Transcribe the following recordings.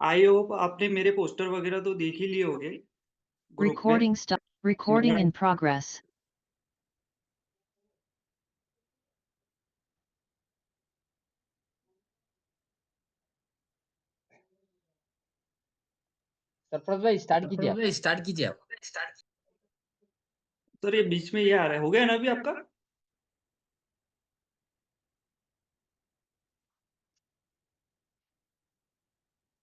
I hope आपने मेरे poster वगैरह तो देख ही लिए होंगे ग्रुप में। Recording in progress. सरफराज भाई स्टार्ट कीजिए आप। स्टार्ट कीजिए आप। सर ये बीच में ये आ रहा है, हो गया ना अभी आपका?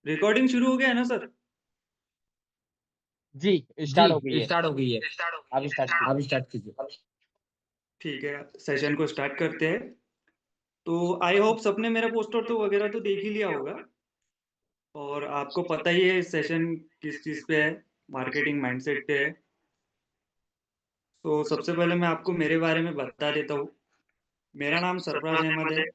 रिकॉर्डिंग शुरू हो गया है ना सर? जी स्टार्ट हो गई है। स्टार्ट हो गई है। आप स्टार्ट कीजिए। आप स्टार्ट कीजिए। ठीक है, सेशन को स्टार्ट करते हैं। तो आई होप सबने मेरा पोस्टर तो वगैरह तो देख ही लिया होगा, और आपको पता ही है सेशन किस चीज़ पे है, मार्केटिंग माइंडसेट पे है। तो सबसे पहले मैं आपको मेरे बारे में बता देता हूँ। मेरा नाम सरफराज अहमद है,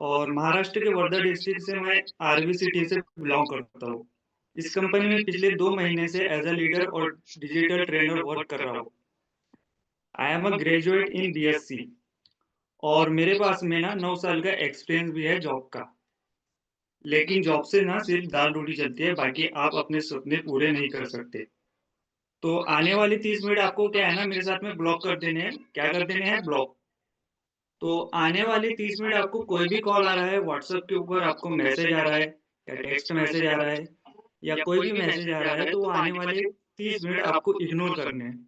और महाराष्ट्र के वर्धा डिस्ट्रिक्ट से मैं आरवी सिटी से बिलोंग करता हूँ। इस कंपनी में पिछले 2 महीने से एज अ लीडर और डिजिटल ट्रेनर वर्क कर रहा हूँ। I am a graduate in BSc, और मेरे पास में ना 9 साल का एक्सपीरियंस भी है जॉब का। लेकिन जॉब से ना सिर्फ दाल रोटी चलती है, बाकी आप अपने सपने पूरे नहीं कर सकते। तो आने वाली 30 मिनट आपको क्या है ना, मेरे साथ में ब्लॉक कर देने हैं। क्या कर देने हैं? ब्लॉक। तो आने वाली 30 मिनट आपको कोई भी कॉल आ रहा है, व्हाट्सएप के ऊपर आपको मैसेज आ रहा है, या टेक्स्ट मैसेज आ रहा है, या कोई भी मैसेज आ रहा है, तो वो आने वाले 30 मिनट आपको इग्नोर करने हैं,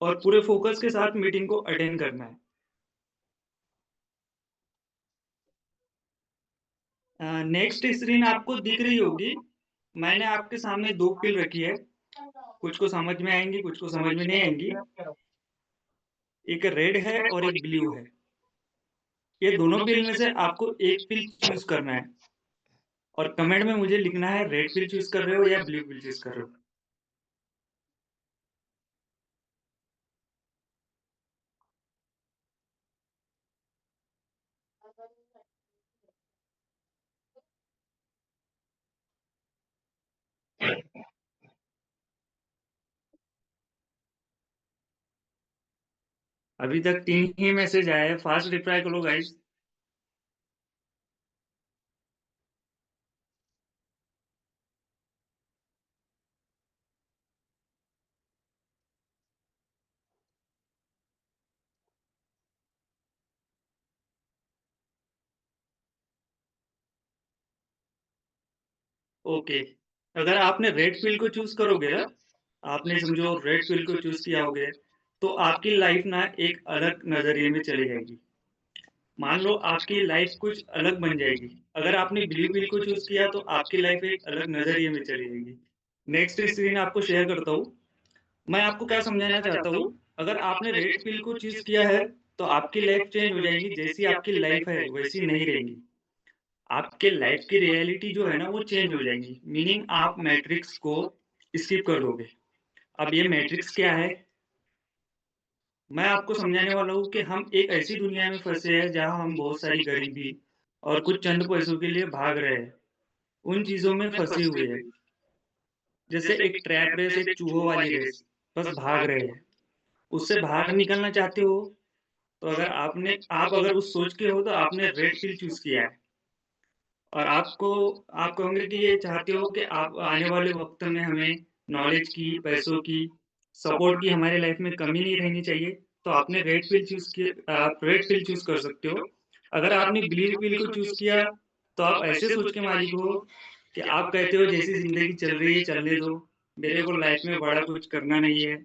और पूरे फोकस के साथ मीटिंग को अटेंड करना है। नेक्स्ट स्क्रीन आपको दिख रही होगी। मैंने आपके सामने 2 पिल रखी है, कुछ को समझ में आएंगी, कुछ को समझ में नहीं आएंगी। एक रेड है और एक ब्लू है। ये दोनों पिल में से आपको एक पिल चूज करना है, और कमेंट में मुझे लिखना है रेड पिल चूज कर रहे हो या ब्लू पिल चूज कर रहे हो। अभी तक 3 ही मैसेज आए हैं, फास्ट रिप्लाई करो गाइस। ओके, अगर आपने रेड पिल को चूज करोगे ना, आपने समझो रेड पिल को चूज किया होगे, तो आपकी लाइफ ना एक अलग नजरिए में चली जाएगी। मान लो आपकी लाइफ कुछ अलग बन जाएगी। अगर आपने ब्लू पिल को चूज किया तो आपकी लाइफ एक अलग नजरिए में चली जाएगी। नेक्स्ट स्क्रीन आपको शेयर करता हूँ। मैं आपको क्या समझाना चाहता हूँ, अगर आपने रेड पिल को चूज किया है तो आपकी लाइफ चेंज हो जाएगी। जैसी आपकी लाइफ है वैसी नहीं रहेगी। आपके लाइफ की रियलिटी जो है ना वो चेंज हो जाएगी, मीनिंग आप मैट्रिक्स को स्किप कर दोगे। अब ये मैट्रिक्स क्या है, मैं आपको समझाने वाला हूँ कि हम एक ऐसी दुनिया में फंसे हैं जहाँ हम बहुत सारी गरीबी और कुछ चंद पैसों के लिए भाग रहे हैं। उन चीजों में फंसे हुए हैं, जैसे एक ट्रैप रेस, एक चूहों वाली रेस, बस भाग रहे हैं। उससे बाहर निकलना चाहते हो, तो अगर आप अगर उस सोच के हो तो आपने रेड पिल चूज किया है। और आप कहोगे कि ये चाहते हो कि आप आने वाले वक्त में हमें नॉलेज की, पैसों की, सपोर्ट की हमारी लाइफ में कमी नहीं रहनी चाहिए, तो आपने रेड पिल चूज किया। आप रेड पिल चूज कर सकते हो। अगर आपने ब्लू पिल को चूज किया, तो आप ऐसे सोच के मालिक हो कि आप कहते हो जैसी जिंदगी चल रही है चलने दो, मेरे को लाइफ में बड़ा कुछ करना नहीं है।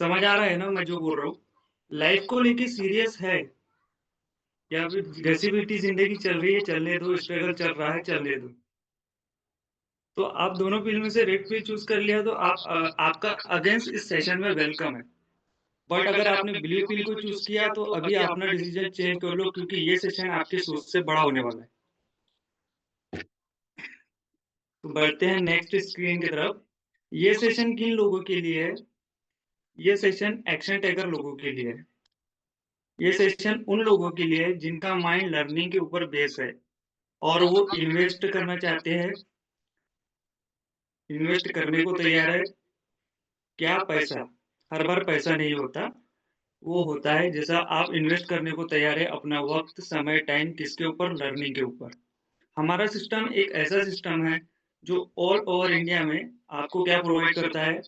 समझ आ रहा है ना मैं जो बोल रहा हूँ? लाइफ को लेके सीरियस है, या फिर घसी पिटी जिंदगी चल रही है चलने दो, स्ट्रगल चल रहा है चलने दो। तो आप दोनों पिल में से रेड पिल चूज कर लिया, तो आपका अगेंस्ट इस सेशन में वेलकम है। बट अगर आपने ब्लू पिल को चूज किया तो अभी अपना डिसीजन चेंज कर लो, क्योंकि ये सेशन आपके सोच से बड़ा होने वाला है। तो बढ़ते हैं नेक्स्ट स्क्रीन की तरफ। ये सेशन किन लोगों के लिए है? ये सेशन एक्शन टेकर लोगों के लिए है। ये सेशन उन लोगों के लिए है जिनका माइंड लर्निंग के ऊपर बेस है, और वो इन्वेस्ट करना चाहते हैं, इन्वेस्ट करने को तैयार है। क्या पैसा? हर बार पैसा नहीं होता। वो होता है जैसा आप इन्वेस्ट करने को तैयार है अपना वक़्त, समय, टाइम किसके ऊपर? लर्निंग के ऊपर। हमारा सिस्टम एक ऐसा सिस्टम है जो ऑल ओवर इंडिया में आपको क्या प्रोवाइड करता है?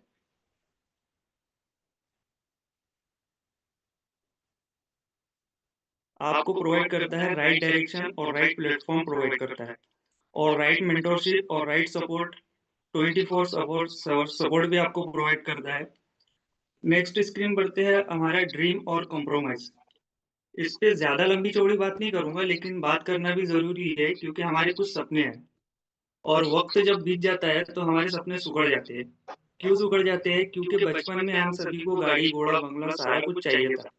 आपको प्रोवाइड करता है राइट डायरेक्शन और राइट प्लेटफ़ॉर्म प्रोवाइड करता है और राइट मेंटरशिप और राइट सपोर्ट 24 सपोर्ट भी आपको प्रोवाइड करता है। नेक्स्ट स्क्रीन बढ़ते हैं हमारा ड्रीम और कॉम्प्रोमाइज़। इस पे ज़्यादा लंबी-चौड़ी बात नहीं करूँगा लेकिन बात करना भी ज़रूरी है क्योंकि हमारे कुछ सपने हैं और वक़्त जब बीत जाता है तो हमारे सपने सिकुड़ जाते हैं। क्यों सिकुड़ जाते हैं? क्योंकि बचपन में हम सभी को गाड़ी, घोड़ा, बंगला सारा कुछ चाहिए था।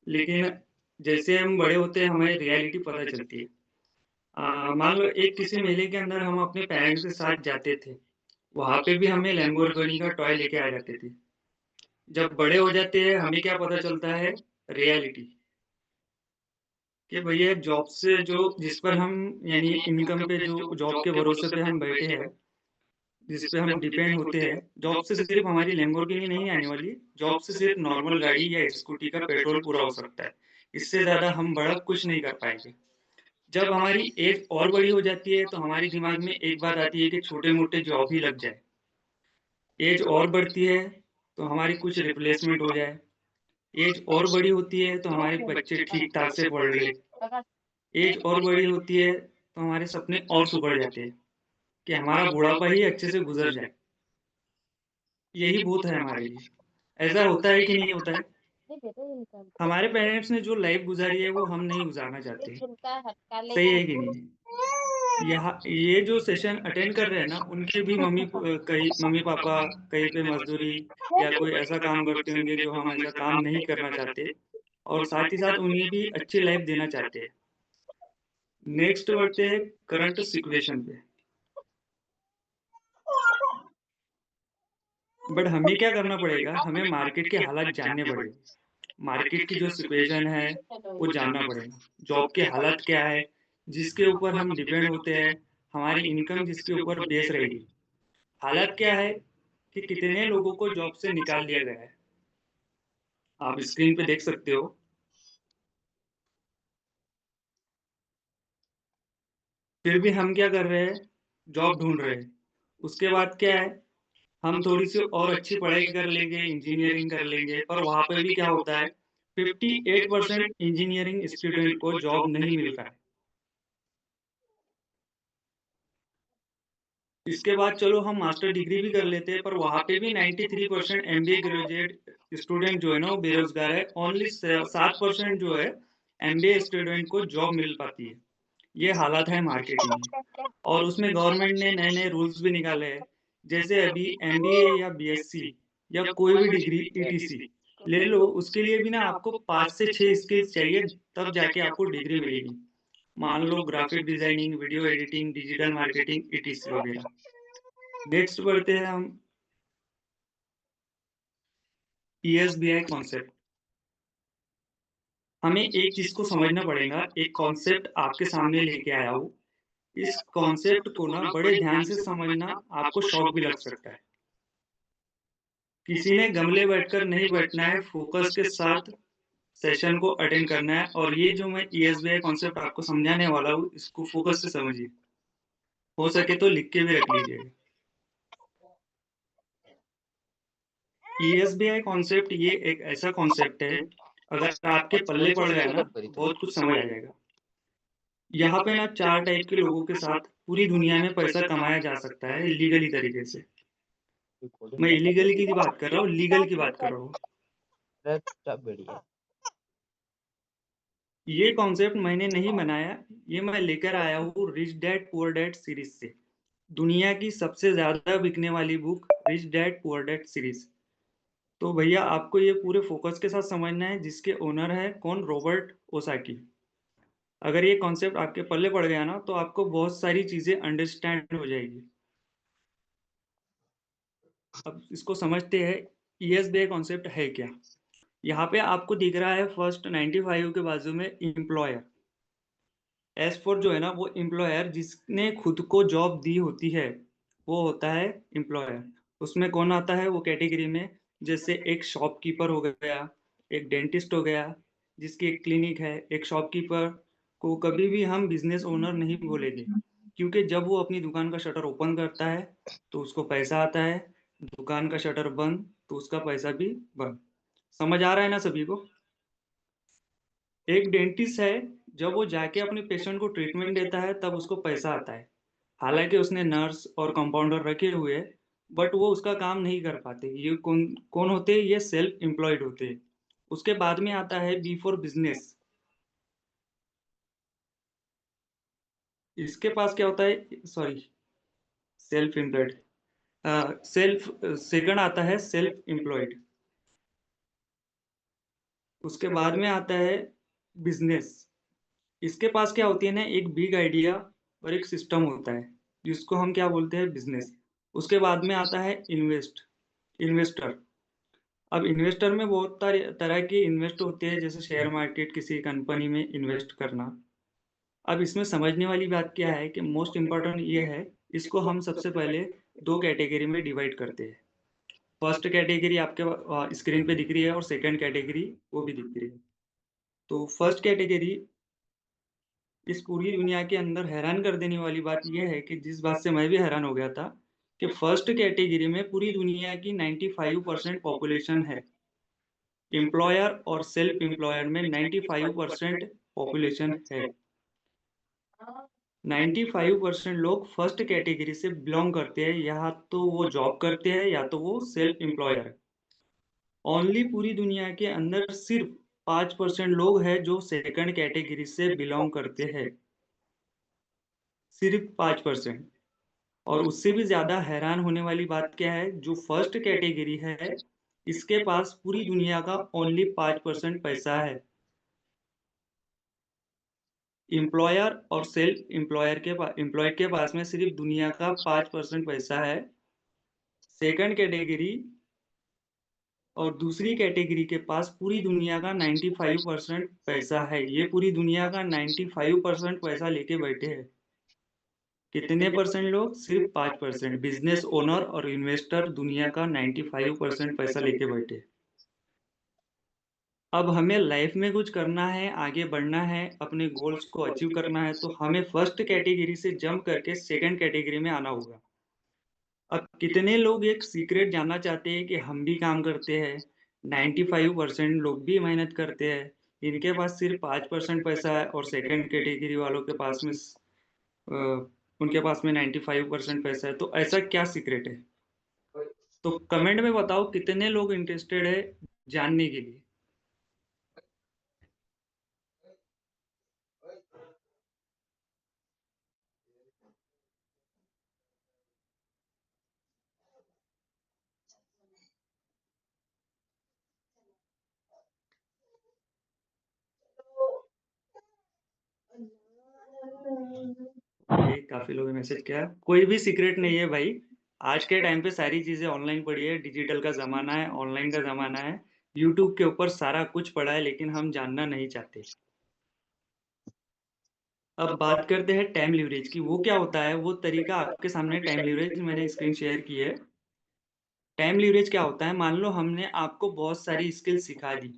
लेकिन जैसे हम बड़े होते हैं हमें रियलिटी पता चलती है। मान लो एक किसी मेले के अंदर हम अपने पेरेंट्स के साथ जाते थे। वहाँ पे भी हमें लैम्बोर्गिनी का टॉय लेके आ जाते थे। जब बड़े हो जाते हैं हमें क्या पता चलता है? रियलिटी कि भैया जॉब से जो जिस पर हम यानी इनकम पे जो जॉब के भरोसे पे हम बैठे हैं, जिस पे हम डिपेंड होते हैं, जॉब से सिर्फ़ हमारी लैम्बोर्गिनी नहीं आने वाली, जॉब से सिर्फ़ नॉर्मल गाड़ी या स्कूटी का पेट्रोल पूरा हो सकता है। इससे ज़्यादा हम बड़ा कुछ नहीं कर पाएँगे। जब हमारी एज और बड़ी हो जाती है तो हमारे दिमाग में एक बात आती है कि छोटे-मोटे जॉब ही लग जाए। एज और बढ़ती है तो हमारी कुछ रिप्लेसमेंट हो जाए। एज और बड़ी होती है तो हमारे बच्चे ठीक-ठाक से पढ़ लें। एज और बड़ी होती है तो हमारे सपने और सुधर जाते हैं कि हमारा बुढ़ापा ही अच्छे से गुज़र जाए। यही बहुत है हमारे लिए। ऐसा होता है कि नहीं होता है? हमारे पेरेंट्स ने जो लाइफ़ गुज़ारी है वो हम नहीं गुज़ारना चाहते। सही है कि नहीं? यहाँ ये जो सेशन अटेंड कर रहे हैं ना, उनके भी कई मम्मी-पापा कहीं पे मज़दूरी या कोई ऐसा काम करते होंगे जो हम ऐसा काम नहीं करना चाहते और साथ ही साथ उन्हें भी अच्छी लाइफ़ देना चाहते हैं। नेक्स्ट बढ़ते हैं करंट सिचुएशन पे। बट हमें क्या करना पड़ेगा, हमें मार्केट के हालात जानने पड़ेंगे। मार्केट की जो सिचुएशन है, वो जानना पड़ेगा। जॉब के हालात क्या है, जिसके ऊपर हम डिपेंड होते हैं, हमारी इनकम जिसके ऊपर बेस रहेगी। हालात क्या है कि कितने लोगों को जॉब से निकाल दिया गया है। आप स्क्रीन पे देख सकते हो। फिर भी हम क्या कर रहे हैं, जॉब ढूँढ रहे हैं। उसके बाद क्या है, हम थोड़ी-सी और अच्छी पढ़ाई कर लेंगे, इंजीनियरिंग कर लेंगे, पर वहाँ पे भी क्या होता है, 58% इंजीनियरिंग स्टूडेंट को जॉब नहीं मिल रहा है। इसके बाद चलो हम मास्टर डिग्री भी कर लेते हैं, पर वहाँ पे भी 93% एमबीए ग्रेजुएट स्टूडेंट जो है ना, वो बेरोज़गार है। ओनली स 7% जो है, एमबीए स्टूडेंट को जॉब मिल पाती है। ये हालात है मार्केटिंग में और उसमें गवर्नमेंट ने नए-नए रूल्स भी निकाले हैं। जैसे अभी एमबीए या बीएससी या कोई भी डिग्री ईटीसी ले लो, उसके लिए भी ना आपको 5 से 6 स्किल्स चाहिए, तब जाके आपको डिग्री मिलेगी। मान लो graphic designing, video editing, digital marketing, ETC वगैरह। नेक्स्ट बढ़ते हैं हम ईएसबीआई कॉन्सेप्ट। हमें एक चीज़ को समझना पड़ेगा, एक कॉन्सेप्ट आपके सामने लेके आया हूँ। इस कॉन्सेप्ट को ना बड़े ध्यान से समझना, आपको शॉक भी लग सकता है। किसी ने गमले बैठकर नहीं बैठना है, फ़ोकस के साथ सेशन को अटेंड करना है और ये जो मैं ईएसबीआई कॉन्सेप्ट आपको समझाने वाला हूँ, इसको फ़ोकस से समझिए। हो सके तो लिख के भी रख लीजिएगा। ईएसबीआई कॉन्सेप्ट ये एक ऐसा कॉन्सेप्ट है, अगर आपके पल्ले पड़ गया ना, तो बहुत कुछ समझ आ जाएगा। यहाँ पे ना 4 टाइप के लोगों के साथ पूरी दुनिया में पैसा कमाया जा सकता है इल्लीगली तरीके से। मैं इल्लीगल की बात कर रहा हूँ, लीगल की बात कर रहा हूँ। बढ़िया। ये कॉन्सेप्ट मैंने नहीं बनाया, ये मैं लेकर आया हूँ rich dad poor dad series से। दुनिया की सबसे ज़्यादा बिकने वाली book rich dad poor dad series. तो भैया आपको ये पूरे फ़ोकस के साथ समझना है जिसके ओनर हैं कौन? रॉबर्ट ओसाकी। अगर ये कॉन्सेप्ट आपके पल्ले पड़ गया ना, तो आपको बहुत सारी चीज़ें अंडरस्टैंड हो जाएगी। अब इसको समझते हैं, ईएसबीआई कॉन्सेप्ट है क्या? यहाँ पे आपको दिख रहा है फर्स्ट 95 के बाजू में एम्प्लॉयर। एस फॉर जो है ना वो एम्प्लॉयर जिसने खुद को जॉब दी होती है, वो होता है एम्प्लॉयर। उसमें कौन आता है वो कैटेगरी में? जैसे एक शॉपकीपर हो गया, एक डेंटिस्ट हो गया, जिसकी एक क्लिनिक है। एक शॉपकीपर को कभी भी हम बिज़नेस ओनर नहीं बोलेंगे, क्योंकि जब वो अपनी दुकान का शटर ओपन करता है, तो उसको पैसा आता है, दुकान का शटर बंद, तो उसका पैसा भी बंद। समझ आ रहा है ना सभी को? एक डेंटिस्ट है, जब वो जाके अपने पेशेंट को ट्रीटमेंट देता है, तब उसको पैसा आता है। हालाँकि उसने नर्स और कंपाउंडर रखे हुए हैं, बट वो उसका काम नहीं कर पाते। ये कौन कौन होते हैं? ये सेल्फ एम्प्लॉयड होते हैं। उसके बाद में आता है बी फॉर बिज़नेस। इसके पास क्या होता है? Sorry, self employed. सेकंड आता है सेल्फ एम्प्लॉयड। उसके बाद में आता है बिज़नेस। इसके पास क्या होती है ना, एक बिग आइडिया और एक सिस्टम होता है, जिसको हम क्या बोलते हैं? बिज़नेस। उसके बाद में आता है इन्वेस्टर। अब इन्वेस्टर में बहुत तारे तरह के इन्वेस्ट होते हैं, जैसे शेयर मार्केट, किसी कंपनी में इन्वेस्ट करना। अब इसमें समझने वाली बात क्या है कि मोस्ट इम्पोर्टेंट ये है, इसको हम सबसे पहले 2 कैटेगरी में डिवाइड करते हैं। फर्स्ट कैटेगरी आपके स्क्रीन पे दिख रही है और सेकंड कैटेगरी वो भी दिख रही है। तो फर्स्ट कैटेगरी, इस पूरी दुनिया के अंदर हैरान कर देने वाली बात ये है कि जिस बात से मैं भी हैरान हो गया था, कि फर्स्ट कैटेगरी में पूरी दुनिया की 95% पॉपुलेशन है। एम्प्लॉयर और सेल्फ एम्प्लॉयर में 95% पॉपुलेशन है। 95% लोग फर्स्ट कैटेगरी से बिलॉन्ग करते हैं, या तो वो जॉब करते हैं या तो वो सेल्फ एम्प्लॉयर है। ओनली पूरी दुनिया के अंदर सिर्फ 5% लोग हैं जो सेकंड कैटेगरी से बिलॉन्ग करते हैं। सिर्फ 5%। और उससे भी ज़्यादा हैरान होने वाली बात क्या है, जो फर्स्ट कैटेगरी है, इसके पास पूरी दुनिया का ओनली 5% पैसा है। एम्प्लॉयर और सेल्फ एम्प्लॉयड के पास में सिर्फ दुनिया का 5% पैसा है। सेकंड कैटेगरी और दूसरी कैटेगरी के पास पूरी दुनिया का 95% पैसा है। ये पूरी दुनिया का 95% पैसा लेके बैठे हैं। कितने परसेंट लोग? सिर्फ 5%। बिजनेस ओनर और इन्वेस्टर दुनिया का 95% पैसा लेके बैठे हैं। अब हमें लाइफ में कुछ करना है, आगे बढ़ना है, अपने गोल्स को अचीव करना है, तो हमें फर्स्ट कैटेगरी से जंप करके सेकंड कैटेगरी में आना होगा। अब कितने लोग एक सीक्रेट जानना चाहते हैं कि हम भी काम करते हैं, 95% लोग भी मेहनत करते हैं, इनके पास सिर्फ 5% पैसा है और सेकंड कैटेगरी वालों के पास में उनके पास में 95% पैसा है। तो ऐसा क्या सीक्रेट है? तो कमेंट में बताओ कितने लोग इंटरेस्टेड है जानने के लिए। ये काफ़ी लोगों ने मैसेज किया। कोई भी सीक्रेट नहीं है भाई। आज के टाइम पे सारी चीज़ें ऑनलाइन पड़ी है, डिजिटल का ज़माना है, ऑनलाइन का ज़माना है। यूट्यूब के ऊपर सारा कुछ पड़ा है, लेकिन हम जानना नहीं चाहते। अब बात करते हैं टाइम लीवरेज की। वो क्या होता है? वो तरीका आपके सामने टाइम लीवरेज मैंने स्क्रीन शेयर की है। टाइम लीवरेज क्या होता है? मान लो हमने आपको बहुत सारी स्किल सिखा दी।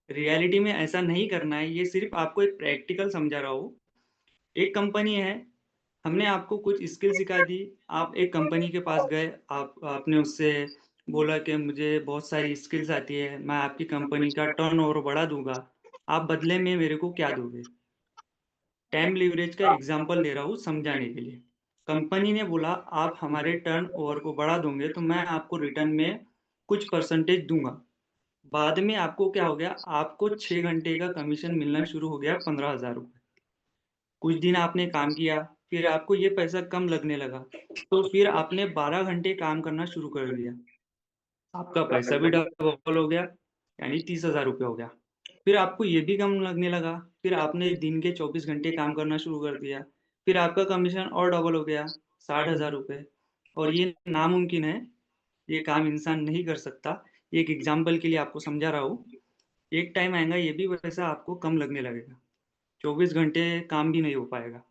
रियलिटी में ऐसा नहीं करना है, ये सिर्फ़ आपको एक प्रैक्टिकल समझा रहा हूँ। एक कंपनी है, हमने आपको कुछ स्किल सिखा दी, आप एक कंपनी के पास गए, आपने उससे बोला कि मुझे बहुत सारी स्किल्स आती है, मैं आपकी कंपनी का टर्नओवर बढ़ा दूँगा, आप बदले में मेरे को क्या दोगे? टाइम लीवरेज का एग्ज़ाम्पल दे रहा हूँ समझाने के लिए। कंपनी ने बोला आप हमारे टर्नओवर को बढ़ा दोगे तो मैं आपको रिटर्न में कुछ परसेंटेज दूँगा। बाद में आपको क्या हो गया, आपको 6 घंटे का कमीशन मिलना शुरू हो गया, ₹15,000। कुछ दिन आपने काम किया, फिर आपको ये पैसा कम लगने लगा, तो फिर आपने 12 घंटे काम करना शुरू कर दिया। आपका पैसा भी डबल हो गया, यानी ₹30,000 हो गया। फिर आपको ये भी कम लगने लगा, फिर आपने दिन के 24 घंटे काम करना शुरू कर दिया। फिर आपका कमीशन और डबल हो गया, ₹60,000। और ये नामुमकिन है, ये काम इंसान नहीं कर सकता। एक एग्ज़ाम्पल के लिए आपको समझा रहा हूँ। एक टाइम आएगा ये भी पैसा आपको कम लगने लगेगा, 24 घंटे काम भी नहीं हो पाएगा।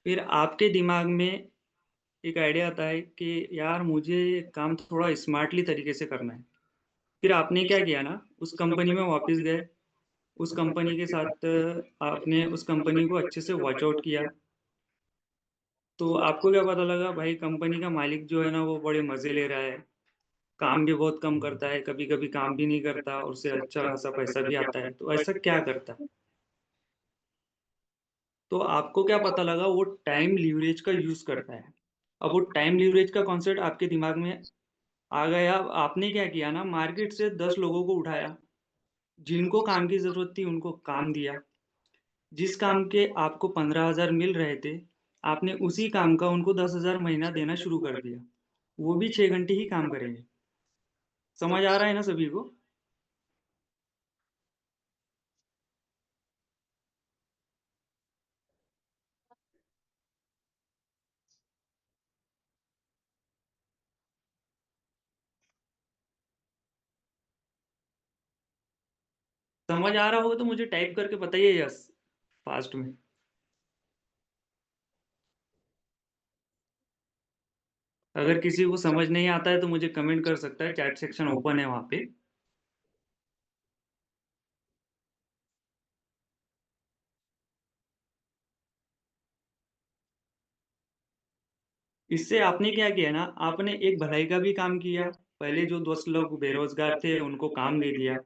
फिर आपके दिमाग में एक आइडिया आता है कि यार मुझे ये काम थोड़ा स्मार्टली तरीके से करना है। फिर आपने क्या किया ना, उस कंपनी में वापस गए, उस कंपनी के साथ आपने उस कंपनी को अच्छे से वॉच आउट किया। तो आपको क्या पता लगा भाई कंपनी का मालिक जो है ना वो बड़े मज़े ले रहा है, काम भी बहुत कम करता है, कभी-कभी काम भी नहीं करता और उससे अच्छा खासा पैसा भी आता है, तो ऐसा क्या करता? तो आपको क्या पता लगा वो टाइम लीवरेज का यूज़ करता है। अब वो टाइम लीवरेज का कॉन्सेप्ट आपके दिमाग में आ गया, अब आपने क्या किया ना मार्केट से 10 लोगों को उठाया, जिनको काम की ज़रूरत थी उनको काम दिया। जिस काम के आपको 15,000 मिल रहे थे, आपने उसी काम का उनको 10,000 महीना देना शुरू कर दिया। वो भी 6 घंटे ही काम करेंगे। समझ आ रहा है ना सभी को? समझ आ रहा होगा तो मुझे टाइप करके बताइए यस, फास्ट में। अगर किसी को समझ नहीं आता है तो मुझे कमेंट कर सकता है, चैट सेक्शन ओपन है वहाँ पे। इससे आपने क्या किया ना, आपने एक भलाई का भी काम किया। पहले जो 10 लोग बेरोज़गार थे उनको काम दे दिया।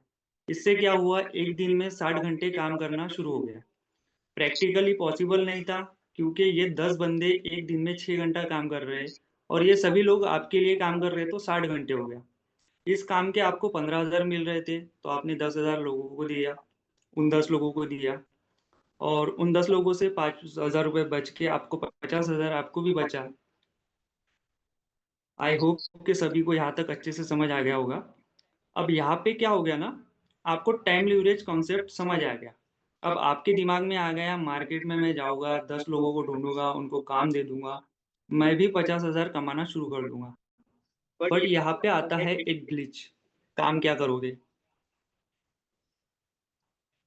इससे क्या हुआ, एक दिन में 60 घंटे काम करना शुरू हो गया। प्रैक्टिकली पॉसिबल नहीं था क्योंकि ये 10 बंदे एक दिन में 6 घंटा काम कर रहे हैं और ये सभी लोग आपके लिए काम कर रहे हैं तो 60 घंटे हो गया। इस काम के आपको 15,000 मिल रहे थे तो आपने 10,000 लोगों को दिया, उन 10 लोगों को दिया और उन 10 लोगों से 5,000 रुपए बच के आपको 50,000 आपको भी बचा। आई होप कि सभी को यहाँ तक अच्छे से समझ आ गया होगा। अब यहाँ पे क्या हो गया ना, आपको टाइम लीवरेज कॉन्सेप्ट समझ आ गया। अब आपके दिमाग में आ गया मार्केट में मैं जाऊँगा, 10 लोगों को ढूँढूँगा, उनको काम दे दूँगा, मैं भी 50,000 कमाना शुरू कर दूँगा। बट यहाँ पे आता है एक ग्लिच, काम क्या करोगे?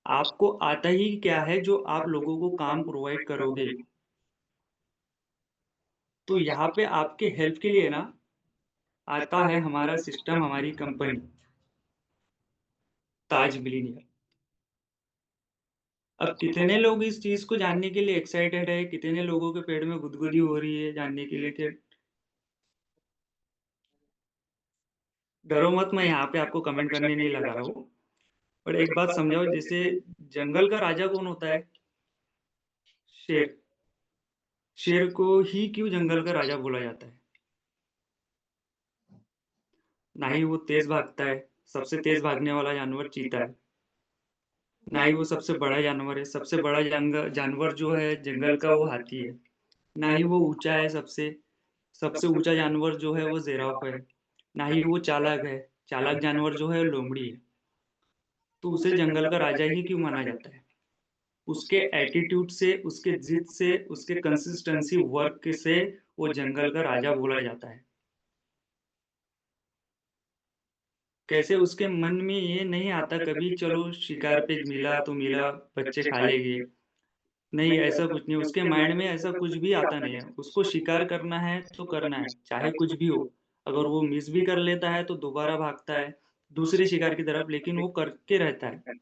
आपको आता ही क्या है जो आप लोगों को काम प्रोवाइड करोगे। तो यहाँ पे आपके हेल्प के लिए ना आता है हमारा सिस्टम, हमारी कंपनी, ताज मिलिनियर। अब कितने लोग इस चीज़ को जानने के लिए एक्साइटेड है, कितने लोगों के पेट में गुदगुदी हो रही है जानने के लिए कि डरो मत, मैं यहाँ पे आपको कमेंट करने नहीं लगा रहा हूँ। पर एक बात समझाओ, जैसे जंगल का राजा कौन होता है? शेर। शेर को ही क्यों जंगल का राजा बोला जाता है? ना ही वो तेज़ भागता है, सबसे तेज़ भागने वाला जानवर चीता है। ना ही वो सबसे बड़ा जानवर है, सबसे बड़ा जानवर जो है जंगल का वो हाथी है। ना ही वो ऊँचा है सबसे, सबसे ऊँचा जानवर जो है वो ज़िराफ है। ना ही वो चालाक है, चालाक जानवर जो है लोमड़ी है। तो उसे जंगल का राजा ही क्यों माना जाता है? उसके एटीट्यूड से, उसके ज़िद से, उसके कंसिस्टेंसी वर्क से वो जंगल का राजा बोला जाता है। कैसे उसके मन में ये नहीं आता कभी चलो शिकार पे मिला तो मिला, बच्चे खा लेंगे। नहीं, ऐसा कुछ नहीं, उसके माइंड में ऐसा कुछ भी आता नहीं है। उसको शिकार करना है तो करना है, चाहे कुछ भी हो। अगर वो मिस भी कर लेता है तो दोबारा भागता है, दूसरे शिकार की तरफ, लेकिन वो करके रहता है।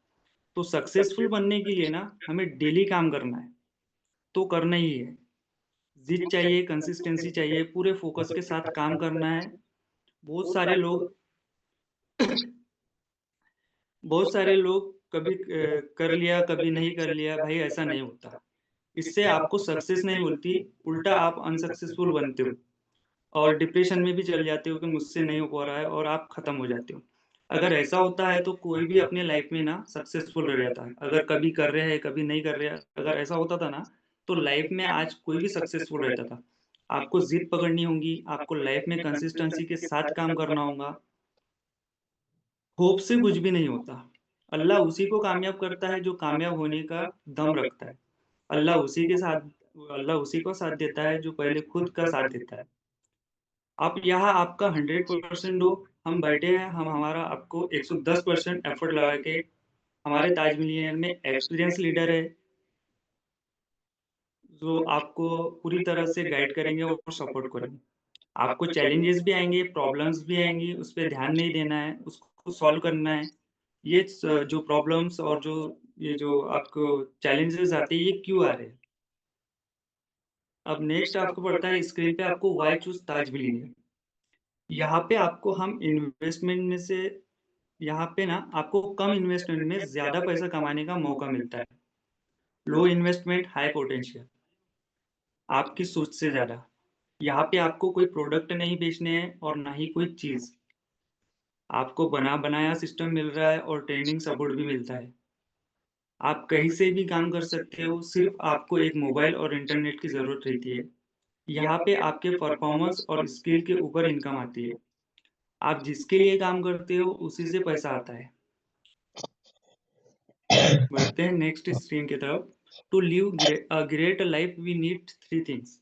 तो सक्सेसफुल बनने के लिए ना हमें डेली काम करना है, तो करना ही है। ज़िद चाहिए, कंसिस्टेंसी चाहिए, पूरे फ़ोकस के साथ काम करना है। बहुत सारे लोग बहुत सारे लोग कभी कर लिया, कभी नहीं कर लिया, भाई ऐसा नहीं होता। इससे आपको सक्सेस नहीं मिलती, उल्टा आप अनसक्सेसफुल बनते हो और डिप्रेशन में भी चले जाते हो कि मुझसे नहीं हो पा रहा है और आप ख़त्म हो जाते हो। अगर ऐसा होता है तो कोई भी अपने लाइफ़ में ना सक्सेसफुल रह जाता है। अगर कभी कर रहे हैं, कभी नहीं कर रहे हैं, अगर ऐसा होता था ना, तो लाइफ़ में आज कोई भी सक्सेसफुल रहता था। आपको ज़िद पकड़नी होगी, आपको लाइफ़ में कंसिस्टेंसी के साथ काम करना होगा। होप से कुछ भी नहीं होता। अल्लाह उसी को कामयाब करता है जो कामयाब होने का दम रखता है। अल्लाह उसी के साथ अल्लाह उसी को साथ देता है जो पहले खुद का साथ देता है। आप यहाँ आपका 100% दो, हम बैठे हैं, हम हमारा आपको 110% एफर्ट लगा के हमारे ताज मिलियनेयर में एक्सपीरियंस लीडर है, जो आपको पूरी तरह से गाइड करेंगे और सपोर्ट करेंगे। आपको चैलेंजेस भी आएँगे, प्रॉब्लम्स भी आएँगी, उस पे ध्यान नहीं देना है, उसको आपको सॉल्व करना है। ये जो प्रॉब्लम्स और जो ये जो आपको चैलेंजेस आते हैं, ये क्यों आ रहे हैं? अब नेक्स्ट आपको पड़ता है स्क्रीन पे आपको व्हाई चूज़ ताज बिलियनेयर। यहाँ पे आपको हम इन्वेस्टमेंट में से यहाँ पे ना आपको कम इन्वेस्टमेंट में ज़्यादा पैसा कमाने का मौका मिलता है। लो इन्वेस्टमेंट हाई पोटेंशियल, आपकी सोच से ज़्यादा। यहाँ पे आपको कोई प्रोडक्ट नहीं बेचने हैं और ना ही कोई चीज़। आपको बना-बनाया सिस्टम मिल रहा है और ट्रेंडिंग सपोर्ट भी मिलता है। आप कहीं से भी काम कर सकते हो, सिर्फ़ आपको एक मोबाइल और इंटरनेट की ज़रूरत रहती है। यहाँ पे आपके परफ़ॉर्मेंस और स्किल के ऊपर इनकम आती है। आप जिसके लिए काम करते हो, उसी से पैसा आता है। बढ़ते हैं नेक्स्ट स्क्रीन की तरफ। To live a great life we need 3 things.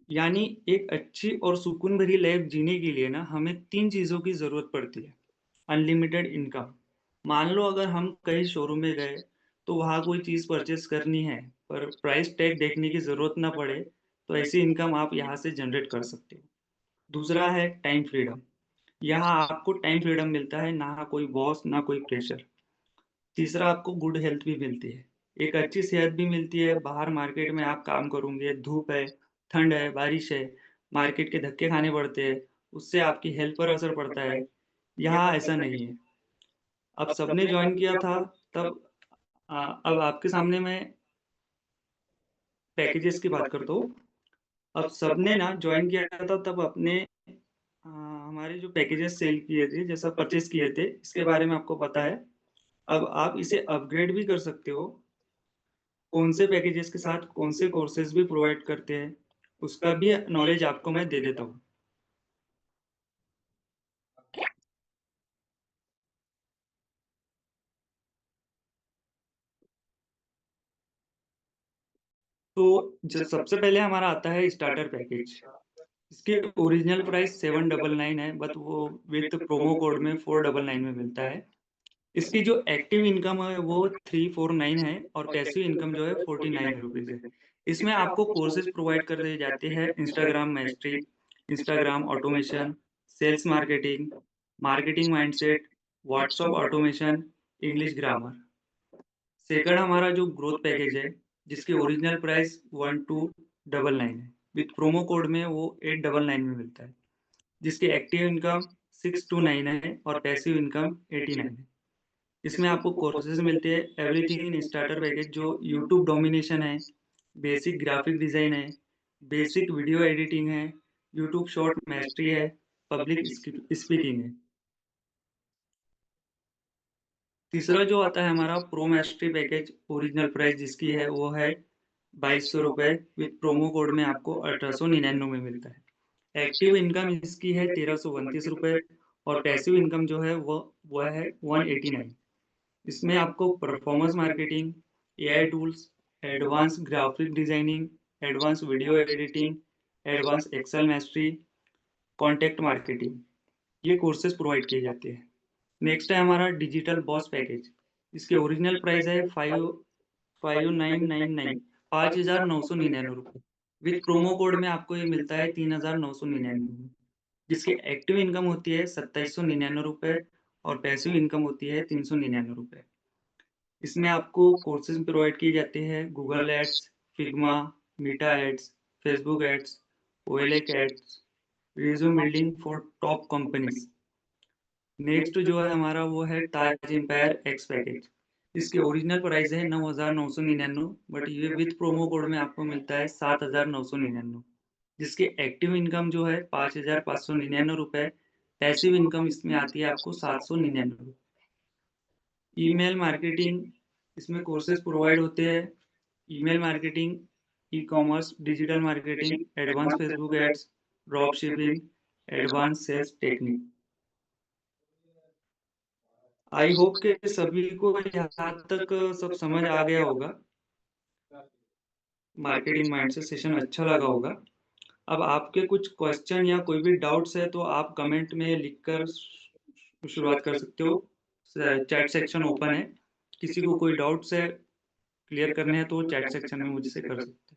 यानी एक अच्छी और सुकून भरी लाइफ जीने के लिए ना हमें 3 चीज़ों की ज़रूरत पड़ती है। Unlimited income. मान लो अगर हम कहीं शोरूम में गए, तो वहाँ कोई चीज़ परचेज़ करनी है, पर प्राइस टैग देखने की ज़रूरत ना पड़े, तो ऐसी इनकम आप यहाँ से जनरेट कर सकते हो। दूसरा है टाइम फ्रीडम। यहाँ आपको टाइम फ्रीडम मिलता है, ना कोई बॉस, ना कोई प्रेशर। तीसरा आपको गुड हेल्थ भी मिलती है। एक अच्छी सेहत भी मिलती है, बाहर मार्केट में आप काम करोगे, धूप है, ठंड है, बारिश है, मार्केट के धक्के खाने पड़ते हैं, उससे आपकी हेल्थ पर असर पड़ता है। यहाँ ऐसा नहीं है। अब सबने जॉइन किया था तब अब आपके सामने मैं पैकेजेस की बात करता हूँ। अब सबने ना जॉइन किया था तब अपने हमारे जो पैकेजेस सेल किए थे, जैसा परचेज़ किए थे, इसके बारे में आपको पता है। अब आप इसे अपग्रेड भी कर सकते हो। कौन से पैकेजेस के साथ कौन से कोर्सेज़ भी प्रोवाइड करते हैं, उसका भी नॉलेज आपको मैं दे देता हूँ। तो ज सबसे पहले हमारा आता है स्टार्टर पैकेज। इसकी ओरिजिनल प्राइस 799 है, बट वो विथ प्रोमो कोड में 499 में मिलता है। इसकी जो एक्टिव इनकम है वो 349 है और पैसिव इनकम जो है 49 रुपीज़ है। इसमें आपको कोर्सेज़ प्रोवाइड कर दिए जाते हैं Instagram mastery, Instagram automation, sales marketing, marketing mindset, WhatsApp automation, English grammar. Second हमारा जो ग्रोथ पैकेज है, जिसकी ओरिजिनल प्राइस 1299 है। विथ प्रोमो कोड में वो 899 में मिलता है। जिसकी एक्टिव इनकम 629 है और पैसिव इनकम 89 है। इसमें आपको कोर्सेज़ मिलते हैं एवरीथिंग इन स्टार्टर पैकेज जो यूट्यूब डोमिनेशन है, बेसिक ग्राफिक डिज़ाइन है, बेसिक वीडियो एडिटिंग है, यूट्यूब शॉर्ट मास्टरी है, पब्लिक स्पीकिंग है। तीसरा जो आता है हमारा pro mastery package original price जिसकी है वो है ₹2200 विथ प्रोमो कोड में आपको 1899 में मिलता है। एक्टिव इनकम इसकी है ₹1329 और पैसिव इनकम जो है वो है 189। इसमें आपको performance marketing, AI tools, advance graphic designing, advance video editing, advance Excel mastery, content marketing ये कोर्सेज़ प्रोवाइड किए जाते हैं। नेक्स्ट है हमारा डिजिटल बॉस पैकेज। इसकी ओरिजिनल प्राइस है 5999 ₹5999 विथ प्रोमो कोड में आपको ये मिलता है 3999 में, जिसकी एक्टिव इनकम होती है ₹2799 और पैसिव इनकम होती है ₹399। इसमें आपको कोर्सेज़ प्रोवाइड किए जाते हैं Google ads, Figma, Meta ads, Facebook ads, OLX ads, resume building for top companies. Next जो है हमारा वो है ताज एम्पायर एक्स पैकेज। इसकी ओरिजिनल प्राइस है 9,999 बट ये विथ प्रोमो कोड में आपको मिलता है 7,999 जिसकी एक्टिव इनकम जो है ₹5,599। पैसिव इनकम इसमें आती है आपको 799। ईमेल मार्केटिंग इसमें कोर्सेज प्रोवाइड होते हैं। Email marketing, ecommerce, digital marketing, advance Facebook ads, drop shipping, advance sales technique. I hope कि सभी को यहाँ तक सब समझ आ गया होगा। मार्केटिंग माइंडसेट सेशन अच्छा लगा होगा। अब आपके कुछ क्वेश्चन या कोई भी डाउट्स है तो आप कमेंट में लिखकर शुरुआत कर सकते हो। चैट सेक्शन ओपन है। किसी को कोई डाउट्स है क्लियर करने हैं तो चैट सेक्शन में मुझसे कर सकते हैं।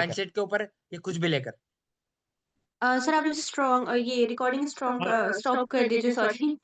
माइंडसेट के ऊपर या कुछ भी लेकर? सर आप स्ट्रॉन्ग ये रिकॉर्डिंग स्ट्रॉन्ग स्टॉप कर दीजिए, सॉरी।